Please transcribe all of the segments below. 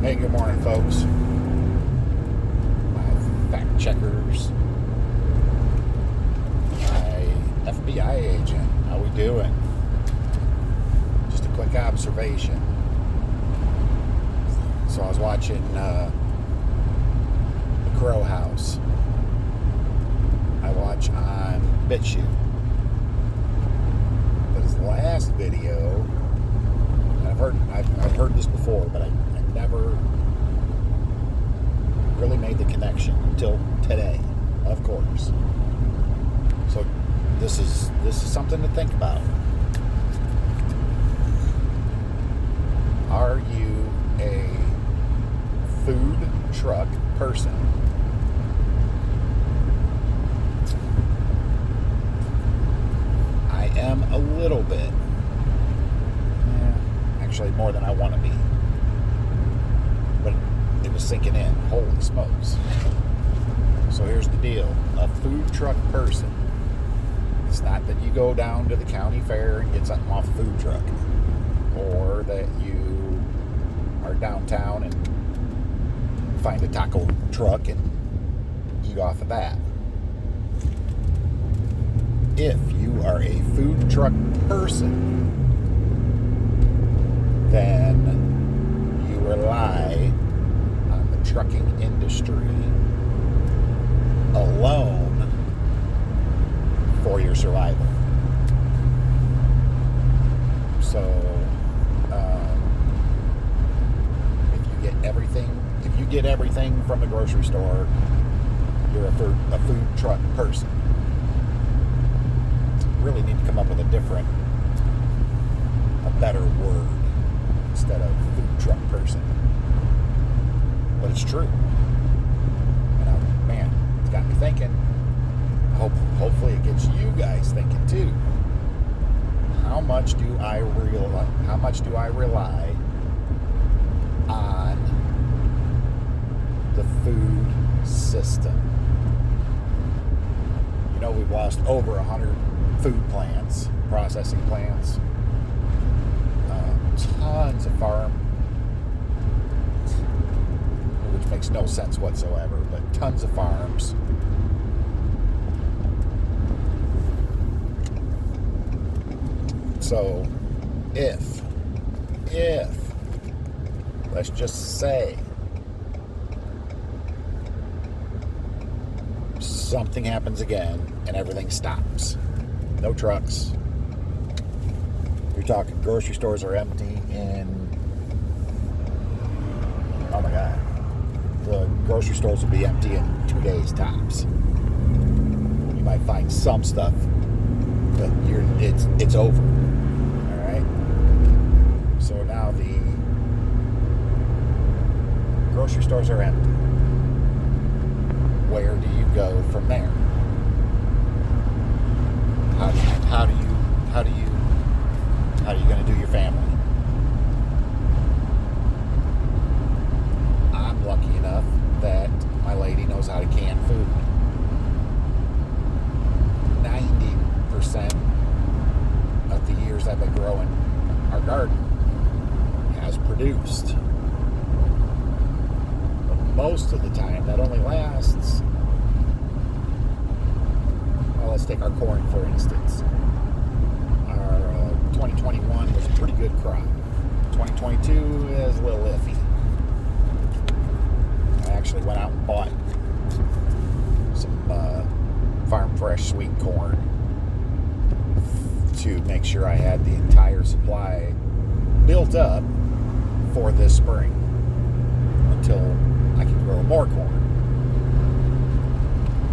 Hey, good morning, folks. My fact checkers, my FBI agent, how we doing? Just a quick observation. So I was watching The Crow House. I watch on BitChute. But his last video, and I've heard this before, but I never really made the connection until today, of course. So this is something to think about. Are you a food truck person? I am a little bit. Actually, more than I want to be. But it was sinking in. Holy smokes. So here's the deal. A food truck person. It's not that you go down to the county fair and get something off a food truck. Or that you are downtown and find a taco truck and eat off of that. If you are a food truck person, then you rely on the trucking industry alone for your survival. So, if you get everything from the grocery store, you're a food truck person. Really need to come up with a better word instead of food truck person. But it's true. And man, it's got me thinking. Hopefully it gets you guys thinking too. How much do I rely on the food system? You know, we've lost over 100 food plants, processing plants, tons of farm, which makes no sense whatsoever, but tons of farms. So if let's just say something happens again and everything stops, no trucks, you're talking grocery stores are empty oh my God, the grocery stores will be empty in 2 days tops. You might find some stuff, but it's over. All right. So now the grocery stores are empty. Where do you go from there? How are you going to do your family? I'm lucky enough that my lady knows how to can food. 90% of the years I've been growing our garden has produced. But most of the time, that only lasts. Well, let's take our corn for instance. Our 2021 was a pretty good crop. 2022 is a little iffy. I actually went out and bought some farm fresh sweet corn to make sure I had the entire supply built up for this spring until I can grow more corn.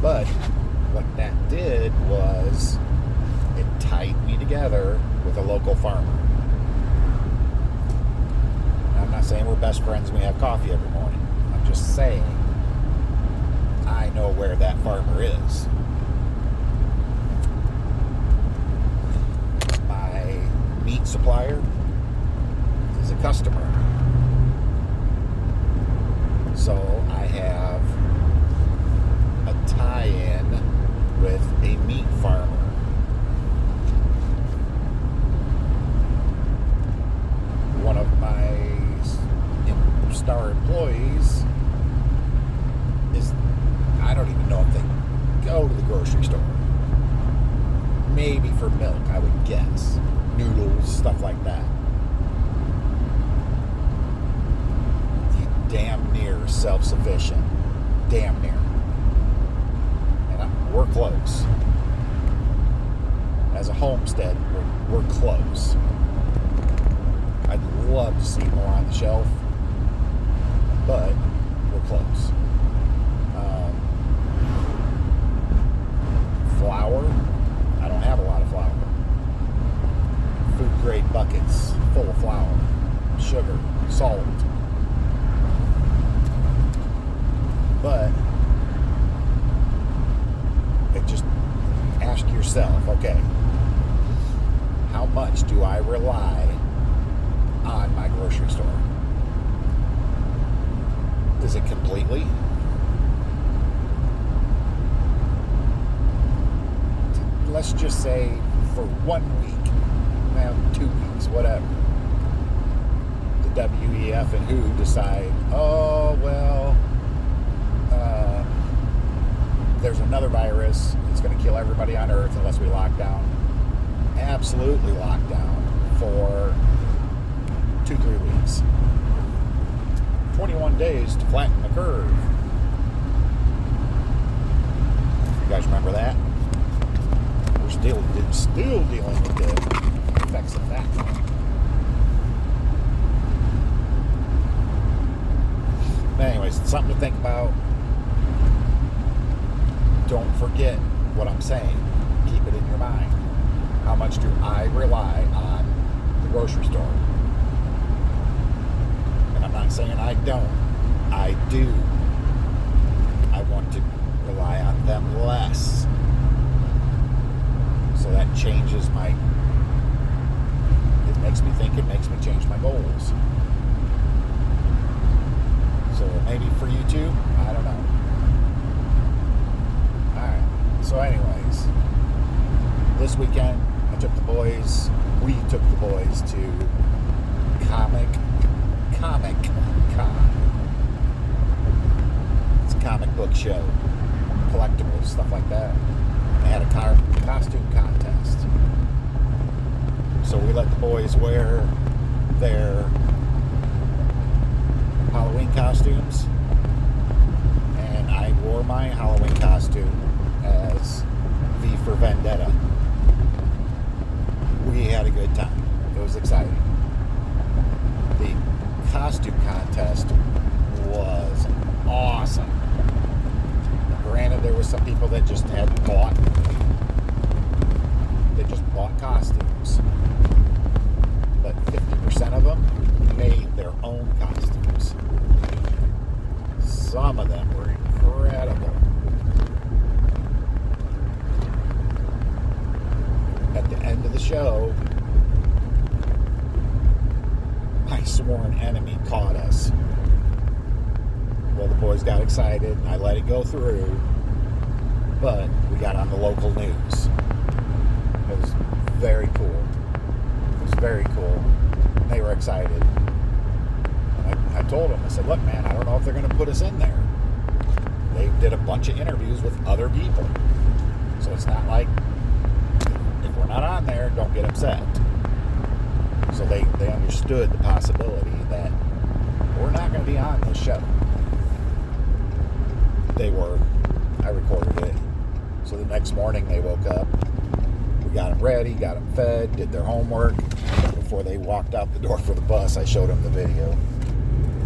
But what that did was it tied me together with a local farmer. I'm not saying we're best friends and we have coffee every morning. I'm just saying I know where that farmer is. My meat supplier is a customer. So I have a tie-in with a meat farmer. One of my most of our employees is, I don't even know if they go to the grocery store. Maybe for milk, I would guess. Noodles, stuff like that. Damn near self-sufficient. Damn near. And we're close. As a homestead, we're close. I'd love to see more on the shelf, but we're close. Flour, I don't have a lot of flour. Food grade buckets full of flour, sugar, salt. But just ask yourself, okay, how much do I rely on my grocery store? Is it completely? Let's just say for 1 week, well, 2 weeks, whatever. The WEF and WHO decide, oh, well, there's another virus. It's going to kill everybody on Earth unless we lock down. Absolutely lock down for 2-3 weeks. 21 days to flatten the curve. You guys remember that? We're still dealing with the effects of that. But anyways, it's something to think about. Don't forget what I'm saying. Keep it in your mind. How much do I rely on the grocery store? And I'm not saying I don't. I do. I want to rely on them less. So that changes it makes me think, it makes me change my goals. So maybe for you too, I don't know. Alright, so anyways, this weekend we took the boys to Comic Con. It's a comic book show, collectibles, stuff like that. They had a costume contest. So we let the boys wear their Halloween costumes. And I wore my Halloween costume as V for Vendetta. We had a good time. It was exciting. The costume contest was awesome. Granted, there was some people that just had bought costumes, but 50% of them made their own costumes. Some of them were incredible. At the end of the show, my sworn enemy caught us. Well, the boys got excited. I let it go through, but we got on the local news. It was very cool. It was very cool. They were excited. I told them, I said, look, man, I don't know if they're going to put us in there. They did a bunch of interviews with other people. So it's not like, if we're not on there, don't get upset. So they understood the possibility that we're not going to be on this show. They were. I recorded it. So the next morning they woke up. We got them ready, got them fed, did their homework. Before they walked out the door for the bus, I showed them the video,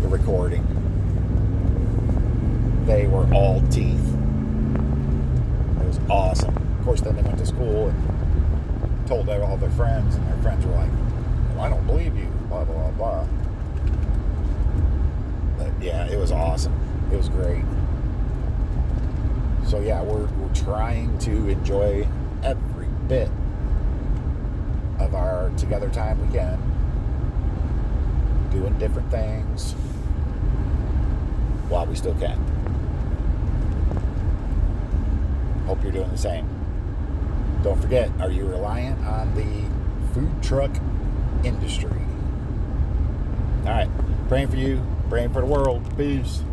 the recording. They were all teeth. It was awesome. Of course, then they went to school and told all their friends, and their friends were like, well, I don't believe you, blah, blah, blah. But yeah, it was awesome. It was great. So yeah, we're trying to enjoy every bit of our together time we can, doing different things while we still can. Hope you're doing the same. Don't forget, are you reliant on the food truck industry? All right, praying for you. Praying for the world. Peace.